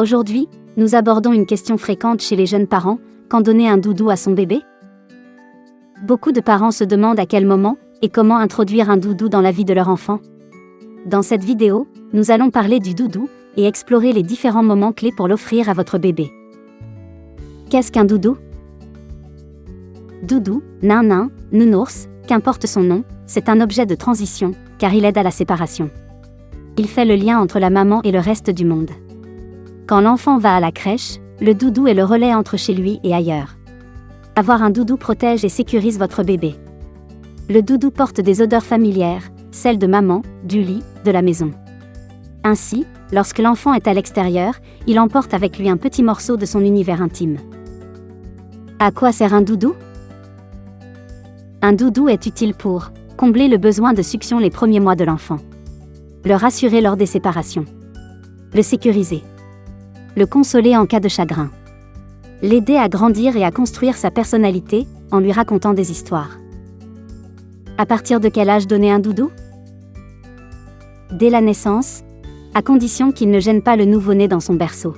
Aujourd'hui, nous abordons une question fréquente chez les jeunes parents, quand donner un doudou à son bébé? Beaucoup de parents se demandent à quel moment et comment introduire un doudou dans la vie de leur enfant. Dans cette vidéo, nous allons parler du doudou et explorer les différents moments clés pour l'offrir à votre bébé. Qu'est-ce qu'un doudou? Doudou, nain, nounours, qu'importe son nom, c'est un objet de transition, car il aide à la séparation. Il fait le lien entre la maman et le reste du monde. Quand l'enfant va à la crèche, le doudou est le relais entre chez lui et ailleurs. Avoir un doudou protège et sécurise votre bébé. Le doudou porte des odeurs familières, celles de maman, du lit, de la maison. Ainsi, lorsque l'enfant est à l'extérieur, il emporte avec lui un petit morceau de son univers intime. À quoi sert un doudou? Un doudou est utile pour combler le besoin de succion les premiers mois de l'enfant, le rassurer lors des séparations, le sécuriser, le consoler en cas de chagrin, l'aider à grandir et à construire sa personnalité en lui racontant des histoires. À partir de quel âge donner un doudou? Dès la naissance, à condition qu'il ne gêne pas le nouveau-né dans son berceau.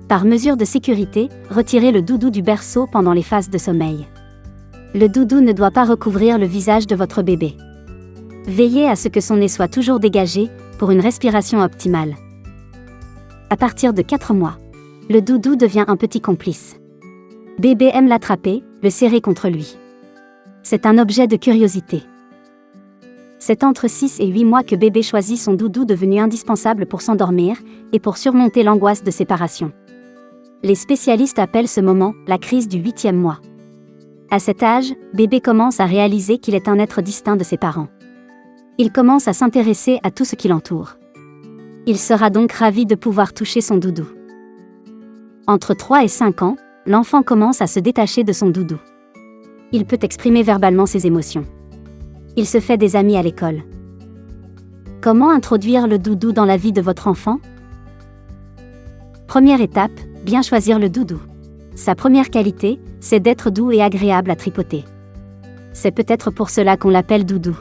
Par mesure de sécurité, retirez le doudou du berceau pendant les phases de sommeil. Le doudou ne doit pas recouvrir le visage de votre bébé. Veillez à ce que son nez soit toujours dégagé pour une respiration optimale. À partir de 4 mois, le doudou devient un petit complice. Bébé aime l'attraper, le serrer contre lui. C'est un objet de curiosité. C'est entre 6 et 8 mois que bébé choisit son doudou devenu indispensable pour s'endormir et pour surmonter l'angoisse de séparation. Les spécialistes appellent ce moment la crise du 8e mois. À cet âge, bébé commence à réaliser qu'il est un être distinct de ses parents. Il commence à s'intéresser à tout ce qui l'entoure. Il sera donc ravi de pouvoir toucher son doudou. Entre 3 et 5 ans, l'enfant commence à se détacher de son doudou. Il peut exprimer verbalement ses émotions. Il se fait des amis à l'école. Comment introduire le doudou dans la vie de votre enfant? Première étape, bien choisir le doudou. Sa première qualité, c'est d'être doux et agréable à tripoter. C'est peut-être pour cela qu'on l'appelle doudou.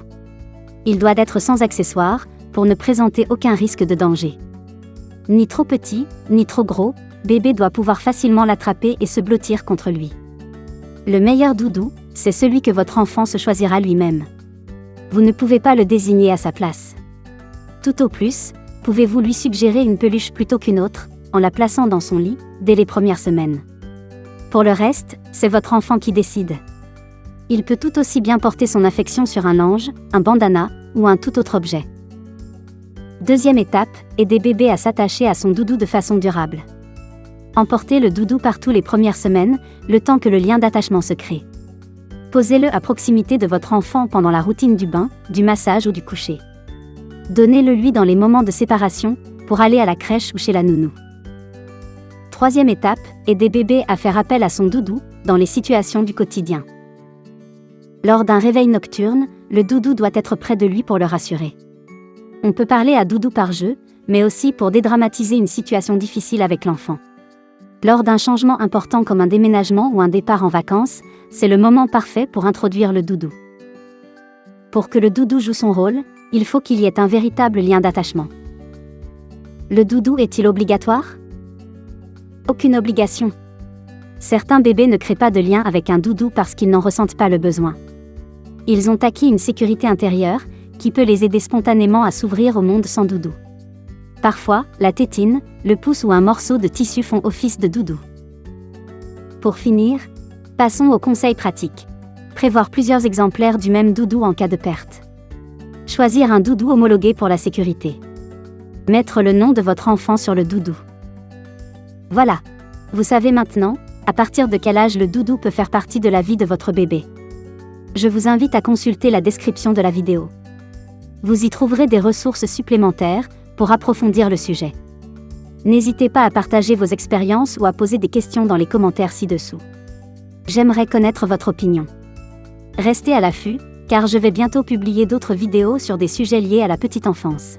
Il doit être sans accessoires, pour ne présenter aucun risque de danger. Ni trop petit, ni trop gros, bébé doit pouvoir facilement l'attraper et se blottir contre lui. Le meilleur doudou, c'est celui que votre enfant se choisira lui-même. Vous ne pouvez pas le désigner à sa place. Tout au plus, pouvez-vous lui suggérer une peluche plutôt qu'une autre, en la plaçant dans son lit, dès les premières semaines. Pour le reste, c'est votre enfant qui décide. Il peut tout aussi bien porter son affection sur un linge, un bandana, ou un tout autre objet. Deuxième étape, aider bébé à s'attacher à son doudou de façon durable. Emportez le doudou partout les premières semaines, le temps que le lien d'attachement se crée. Posez-le à proximité de votre enfant pendant la routine du bain, du massage ou du coucher. Donnez-le lui dans les moments de séparation, pour aller à la crèche ou chez la nounou. Troisième étape, aider bébé à faire appel à son doudou, dans les situations du quotidien. Lors d'un réveil nocturne, le doudou doit être près de lui pour le rassurer. On peut parler à doudou par jeu, mais aussi pour dédramatiser une situation difficile avec l'enfant. Lors d'un changement important comme un déménagement ou un départ en vacances, c'est le moment parfait pour introduire le doudou. Pour que le doudou joue son rôle, il faut qu'il y ait un véritable lien d'attachement. Le doudou est-il obligatoire? Aucune obligation. Certains bébés ne créent pas de lien avec un doudou parce qu'ils n'en ressentent pas le besoin. Ils ont acquis une sécurité intérieure, qui peut les aider spontanément à s'ouvrir au monde sans doudou. Parfois, la tétine, le pouce ou un morceau de tissu font office de doudou. Pour finir, passons aux conseils pratiques. Prévoir plusieurs exemplaires du même doudou en cas de perte. Choisir un doudou homologué pour la sécurité. Mettre le nom de votre enfant sur le doudou. Voilà. Vous savez maintenant, à partir de quel âge le doudou peut faire partie de la vie de votre bébé. Je vous invite à consulter la description de la vidéo. Vous y trouverez des ressources supplémentaires pour approfondir le sujet. N'hésitez pas à partager vos expériences ou à poser des questions dans les commentaires ci-dessous. J'aimerais connaître votre opinion. Restez à l'affût, car je vais bientôt publier d'autres vidéos sur des sujets liés à la petite enfance.